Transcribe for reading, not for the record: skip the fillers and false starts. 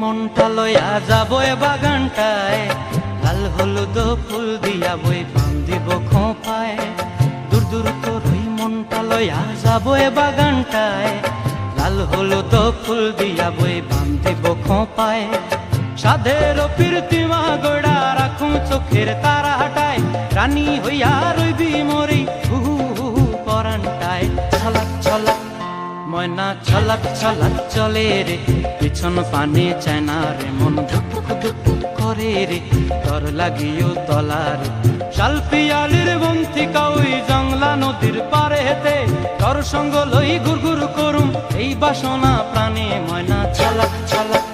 মনটা লইয়া যাবো এ বাগানটায়, লাল হলুদ ফুল দিয়া বই বান্ধিব খোঁপায়। দূর দূর তোর ওই মনটা লইয়া যাবো এ বাগানটায়, লাল হলুদ ফুল দিয়া বই বান্ধিব খোঁপায়। সাধের প্রীতিমা গড়া রাখুম চোখের তারা হাটায়, রানী হইয়া রইবি মরি হু পরানটায়। ছলাক ছলাক ময়না ছলাক ছলাক চলে রে, পিছন পানে চায় না রে, মন ধুক ধুক করে রে, তর লাগিও তলার। শাল পিয়ালির বন্থিকা ওই জংলা নদীর পারে হেতে, তর সঙ্গ লই ঘুর ঘুর করুম এই বাসনা প্রাণে। ময়না ছলাক ছলাক